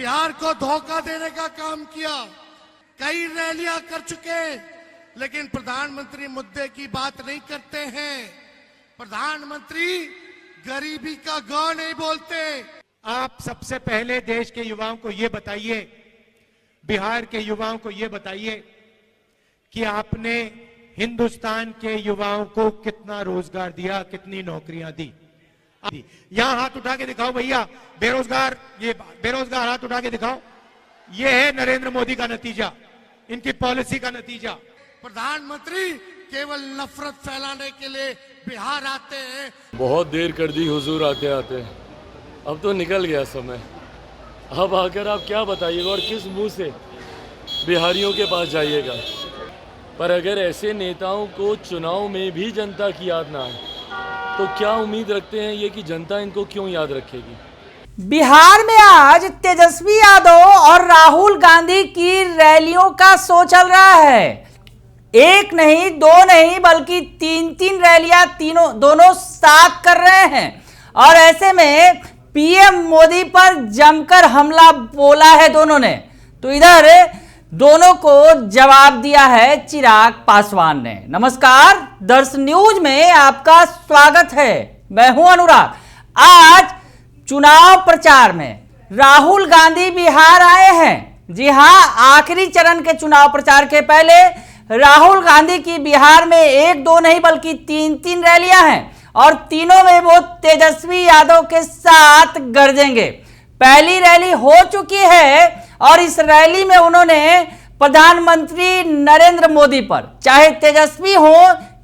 बिहार को धोखा देने का काम किया। कई रैलियां कर चुके, लेकिन प्रधानमंत्री मुद्दे की बात नहीं करते हैं। प्रधानमंत्री गरीबी का ग नहीं बोलते। आप सबसे पहले देश के युवाओं को ये बताइए, बिहार के युवाओं को ये बताइए कि आपने हिंदुस्तान के युवाओं को कितना रोजगार दिया, कितनी नौकरियां दी। यहां हाथ उठा के दिखाओ भैया, बेरोजगार, ये बेरोजगार हाथ उठा के दिखाओ। ये है नरेंद्र मोदी का नतीजा, इनकी पॉलिसी का नतीजा। प्रधानमंत्री केवल नफरत फैलाने के लिए बिहार आते हैं। बहुत देर कर दी हुजूर आते आते, अब तो निकल गया समय। अब आकर आप क्या बताइएगा और किस मुंह से बिहारियों के पास जाइएगा। पर अगर ऐसे नेताओं को चुनाव में भी जनता की याद ना आए तो क्या उम्मीद रखते हैं ये कि जनता इनको क्यों याद रखेगी। बिहार में आज तेजस्वी यादव और राहुल गांधी की रैलियों का शो चल रहा है। एक नहीं, दो नहीं, बल्कि तीन रैलियां दोनों साथ कर रहे हैं। और ऐसे में पीएम मोदी पर जमकर हमला बोला है दोनों ने। तो इधर दोनों को जवाब दिया है चिराग पासवान ने। नमस्कार, दर्श न्यूज में आपका स्वागत है। मैं हूं अनुराग। आज चुनाव प्रचार में राहुल गांधी बिहार आए हैं। जी हां, आखिरी चरण के चुनाव प्रचार के पहले राहुल गांधी की बिहार में एक दो नहीं बल्कि तीन रैलियां हैं और तीनों में वो तेजस्वी यादव के साथ गरजेंगे। पहली रैली हो चुकी है और इस रैली में उन्होंने प्रधानमंत्री नरेंद्र मोदी पर, चाहे तेजस्वी हो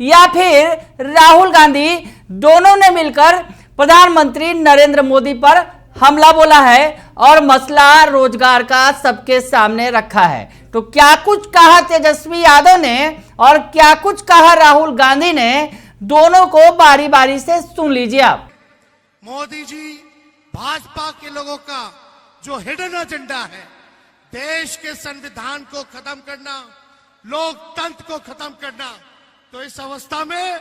या फिर राहुल गांधी, दोनों ने मिलकर प्रधानमंत्री नरेंद्र मोदी पर हमला बोला है और मसला रोजगार का सबके सामने रखा है। तो क्या कुछ कहा तेजस्वी यादव ने और क्या कुछ कहा राहुल गांधी ने, दोनों को बारी बारी से सुन लीजिए आप। मोदी जी, भाजपा के लोगों का जो हिडन एजेंडा है, देश के संविधान को खत्म करना, लोकतंत्र को खत्म करना, तो इस अवस्था में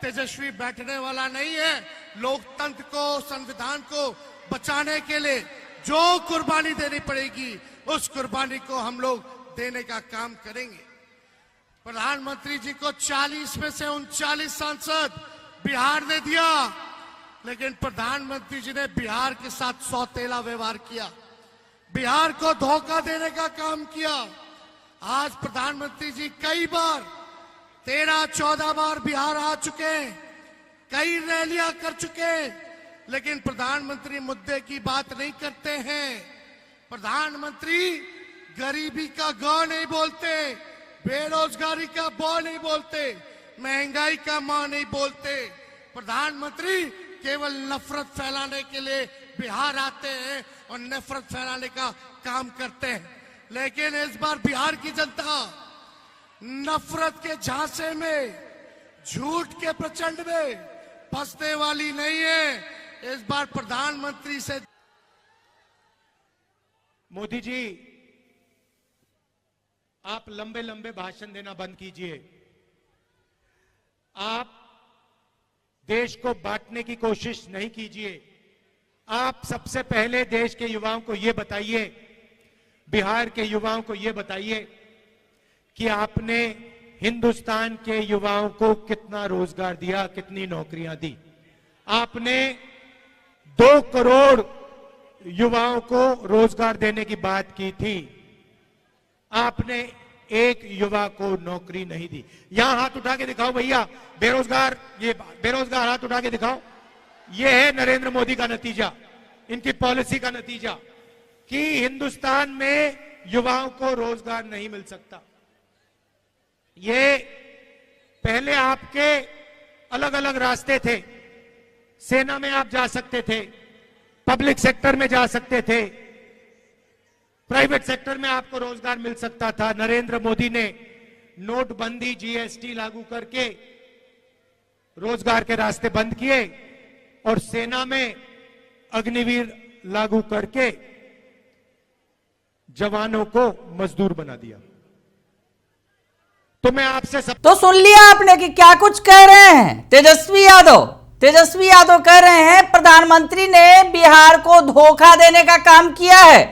तेजस्वी बैठने वाला नहीं है। लोकतंत्र को, संविधान को बचाने के लिए जो कुर्बानी देनी पड़ेगी, उस कुर्बानी को हम लोग देने का काम करेंगे। प्रधानमंत्री जी को 40 में से 39 सांसद बिहार ने दिया, लेकिन प्रधानमंत्री जी ने बिहार के साथ सौतेला व्यवहार किया, बिहार को धोखा देने का काम किया। आज प्रधानमंत्री जी कई बार, 13-14 बार बिहार आ चुके, कई रैलियां कर चुके, लेकिन प्रधानमंत्री मुद्दे की बात नहीं करते हैं। प्रधानमंत्री गरीबी का ग नहीं बोलते, बेरोजगारी का ब नहीं बोलते, महंगाई का म नहीं बोलते। प्रधानमंत्री केवल नफरत फैलाने के लिए बिहार आते हैं और नफरत फैलाने का काम करते हैं। लेकिन इस बार बिहार की जनता नफरत के झांसे में, झूठ के प्रचंड में फंसने वाली नहीं है। इस बार प्रधानमंत्री से मोदी जी, आप लंबे लंबे भाषण देना बंद कीजिए। आप देश को बांटने की कोशिश नहीं कीजिए। आप सबसे पहले देश के युवाओं को यह बताइए, बिहार के युवाओं को यह बताइए कि आपने हिंदुस्तान के युवाओं को कितना रोजगार दिया, कितनी नौकरियां दी। आपने 2 करोड़ युवाओं को रोजगार देने की बात की थी, आपने एक युवा को नौकरी नहीं दी। यहां हाथ उठा के दिखाओ भैया, बेरोजगार, ये बेरोजगार हाथ उठा के दिखाओ। ये है नरेंद्र मोदी का नतीजा, इनकी पॉलिसी का नतीजा कि हिंदुस्तान में युवाओं को रोजगार नहीं मिल सकता। ये पहले आपके अलग अलग रास्ते थे। सेना में आप जा सकते थे, पब्लिक सेक्टर में जा सकते थे, प्राइवेट सेक्टर में आपको रोजगार मिल सकता था। नरेंद्र मोदी ने नोटबंदी, जीएसटी लागू करके रोजगार के रास्ते बंद किए और सेना में अग्निवीर लागू करके जवानों को मजदूर बना दिया। तो मैं आपसे तो सुन लिया आपने कि क्या कुछ कह रहे हैं तेजस्वी यादव। तेजस्वी यादव कह रहे हैं प्रधानमंत्री ने बिहार को धोखा देने का काम किया है।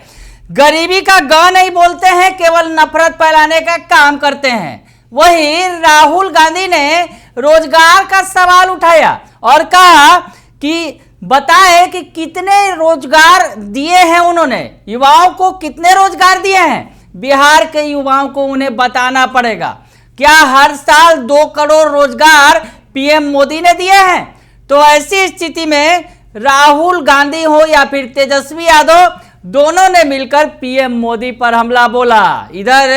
गरीबी का ग नहीं बोलते हैं, केवल नफरत फैलाने का काम करते हैं। वही राहुल गांधी ने रोजगार का सवाल उठाया और कहा कि बताए कि कितने रोजगार दिए हैं उन्होंने, युवाओं को कितने रोजगार दिए हैं। बिहार के युवाओं को उन्हें बताना पड़ेगा। क्या हर साल 2 करोड़ रोजगार पीएम मोदी ने दिए हैं? तो ऐसी स्थिति में राहुल गांधी हो या फिर तेजस्वी यादव, दोनों ने मिलकर पीएम मोदी पर हमला बोला। इधर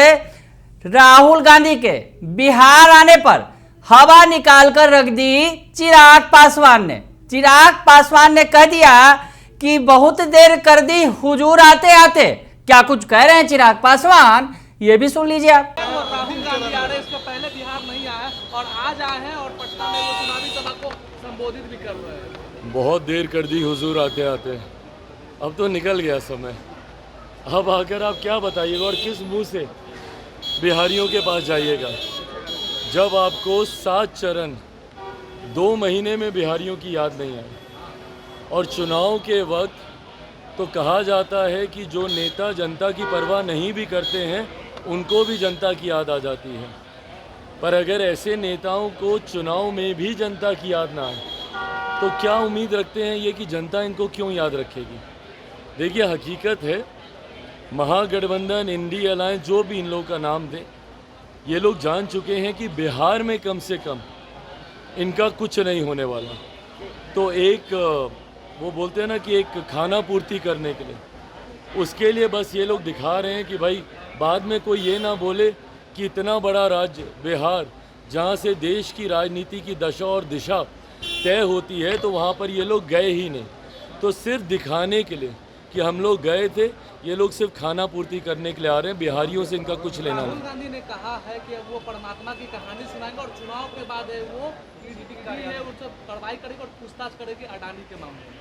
राहुल गांधी के बिहार आने पर हवा निकालकर रख दी चिराग पासवान ने। चिराग पासवान ने कह दिया कि बहुत देर कर दी हुजूर आते आते। क्या कुछ कह रहे हैं चिराग पासवान, ये भी सुन लीजिए आप। राहुल गांधी आ रहे, इसका पहले बिहार नहीं आया और आज आए हैं और पटना में वो चुनावी सभा को संबोधित भी कर रहे हैं। बहुत देर कर दी हुजूर आते आते, अब तो निकल गया समय। अब आकर आप क्या बताइएगा और किस मुंह से बिहारियों के पास जाइएगा, जब आपको 7 चरण 2 महीने में बिहारियों की याद नहीं आई। और चुनाव के वक्त तो कहा जाता है कि जो नेता जनता की परवाह नहीं भी करते हैं, उनको भी जनता की याद आ जाती है। पर अगर ऐसे नेताओं को चुनाव में भी जनता की याद ना आए, तो क्या उम्मीद रखते हैं ये कि जनता इनको क्यों याद रखेगी। देखिए, हकीकत है, महागठबंधन, इंडिया अलायंस, जो भी इन लोगों का नाम दें, ये लोग जान चुके हैं कि बिहार में कम से कम इनका कुछ नहीं होने वाला। तो एक वो बोलते हैं ना कि एक खाना पूर्ति करने के लिए, उसके लिए बस ये लोग दिखा रहे हैं कि भाई बाद में कोई ये ना बोले कि इतना बड़ा राज्य बिहार, जहाँ से देश की राजनीति की दशा और दिशा तय होती है, तो वहाँ पर ये लोग गए ही नहीं। तो सिर्फ दिखाने के लिए कि हम लोग गए थे, ये लोग सिर्फ खाना पूर्ति करने के लिए आ रहे हैं। बिहारियों से इनका कुछ लेना राहुल नहीं। गांधी ने कहा है कि अब वो परमात्मा की कहानी सुनाएंगे और चुनाव के बाद है वो ईडी है वो सब कार्रवाई करेगी और पूछताछ करेगी अडानी के मामले में।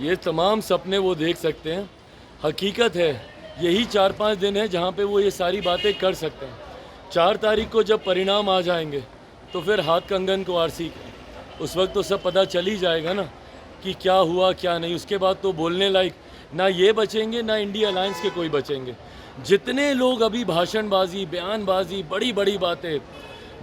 ये तमाम सपने वो देख सकते हैं। हकीकत है, यही 4-5 दिन है जहाँ पे वो ये सारी बातें कर सकते हैं। 4 तारीख को जब परिणाम आ जाएंगे, तो फिर हाथ कंगन को आरसी, उस वक्त तो सब पता चल ही जाएगा ना कि क्या हुआ क्या नहीं। उसके बाद तो बोलने लायक ना ये बचेंगे, ना इंडिया अलायंस के कोई बचेंगे। जितने लोग अभी भाषणबाजी, बयानबाजी, बड़ी बड़ी बातें,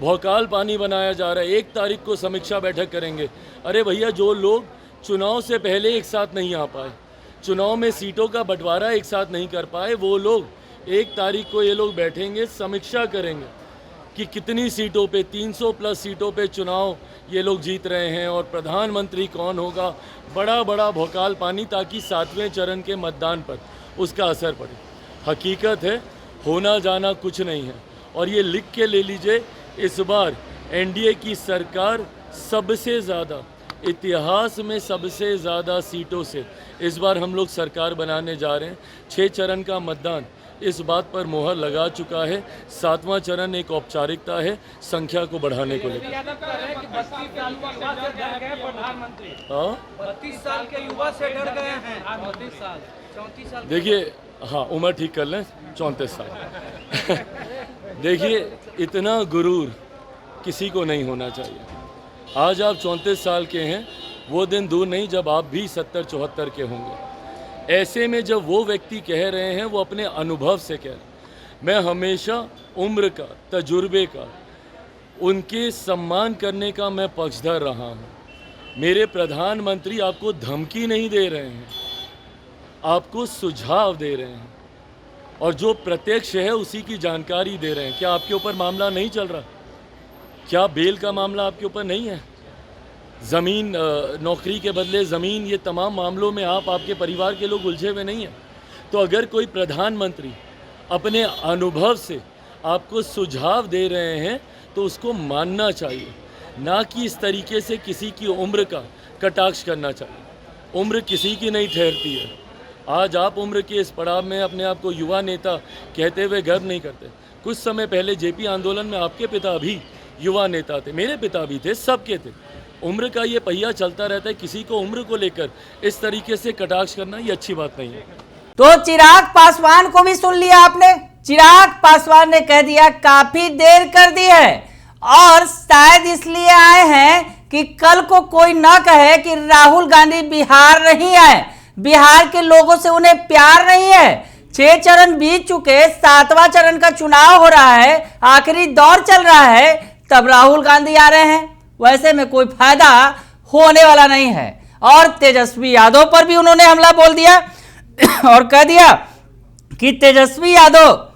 भौकाल पानी बनाया जा रहा है, 1 तारीख को समीक्षा बैठक करेंगे। अरे भैया, जो लोग चुनाव से पहले एक साथ नहीं आ पाए, चुनाव में सीटों का बंटवारा एक साथ नहीं कर पाए, वो लोग 1 तारीख को ये लोग बैठेंगे, समीक्षा करेंगे कि कितनी सीटों पे, 300 प्लस सीटों पे चुनाव ये लोग जीत रहे हैं और प्रधानमंत्री कौन होगा। बड़ा बड़ा भौकाल पानी, ताकि 7वें चरण के मतदान पर उसका असर पड़े। हकीकत है, होना जाना कुछ नहीं है। और ये लिख के ले लीजिए, इस बार एनडीए की सरकार सबसे ज़्यादा, इतिहास में सबसे ज़्यादा सीटों से इस बार हम लोग सरकार बनाने जा रहे हैं। 6 चरण का मतदान इस बात पर मोहर लगा चुका है। 7वां चरण एक औपचारिकता है, संख्या को बढ़ाने को लेकर। 32 साल के युवा से डर गए हैं। 32 साल, 34 साल। देखिए, हाँ, उम्र ठीक कर लें, 34 साल। देखिए, इतना गुरूर किसी को नहीं होना चाहिए। आज आप 34 साल के हैं, वो दिन दूर नहीं जब आप भी 70-74 के होंगे। ऐसे में जब वो व्यक्ति कह रहे हैं, वो अपने अनुभव से कह रहे हैं। मैं हमेशा उम्र का, तजुर्बे का, उनके सम्मान करने का मैं पक्षधर रहा हूँ। मेरे प्रधानमंत्री आपको धमकी नहीं दे रहे हैं, आपको सुझाव दे रहे हैं, और जो प्रत्यक्ष है उसी की जानकारी दे रहे हैं। क्या आपके ऊपर मामला नहीं चल रहा? क्या बेल का मामला आपके ऊपर नहीं है? ज़मीन, नौकरी के बदले ज़मीन, ये तमाम मामलों में आपके परिवार के लोग उलझे हुए नहीं हैं। तो अगर कोई प्रधानमंत्री अपने अनुभव से आपको सुझाव दे रहे हैं, तो उसको मानना चाहिए, ना कि इस तरीके से किसी की उम्र का कटाक्ष करना चाहिए। उम्र किसी की नहीं ठहरती है। आज आप उम्र के इस पड़ाव में अपने आप को युवा नेता कहते हुए गर्व नहीं करते। कुछ समय पहले जेपी आंदोलन में आपके पिता भी युवा नेता थे, मेरे पिता भी थे, सबके थे। उम्र का ये पहिया चलता रहता है, किसी को उम्र को लेकर इस तरीके से कटाक्ष करना ये अच्छी बात नहीं है। तो चिराग पासवान को भी सुन लिया आपने। चिराग पासवान ने कह दिया काफी देर कर दी है, और शायद इसलिए आए हैं कि कल को कोई ना कहे कि राहुल गांधी बिहार नहीं आए, बिहार के लोगों से उन्हें प्यार नहीं है। 6 चरण बीत चुके, 7वां चरण का चुनाव हो रहा है, आखिरी दौर चल रहा है, तब राहुल गांधी आ रहे हैं। वैसे में कोई फायदा होने वाला नहीं है। और तेजस्वी यादव पर भी उन्होंने हमला बोल दिया और कह दिया कि तेजस्वी यादव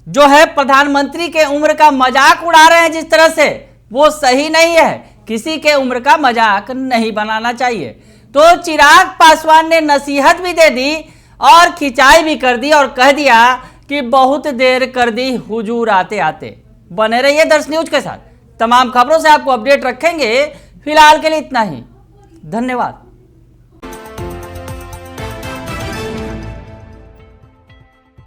जो है प्रधानमंत्री के उम्र का मजाक उड़ा रहे हैं, जिस तरह से वो सही नहीं है। किसी के उम्र का मजाक नहीं बनाना चाहिए। तो चिराग पासवान ने नसीहत भी दे दी और खिंचाई भी कर दी और कह दिया कि बहुत देर कर दी हुजूर आते आते। बने रहिए दर्श न्यूज के साथ, तमाम खबरों से आपको अपडेट रखेंगे। फिलहाल के लिए इतना ही, धन्यवाद।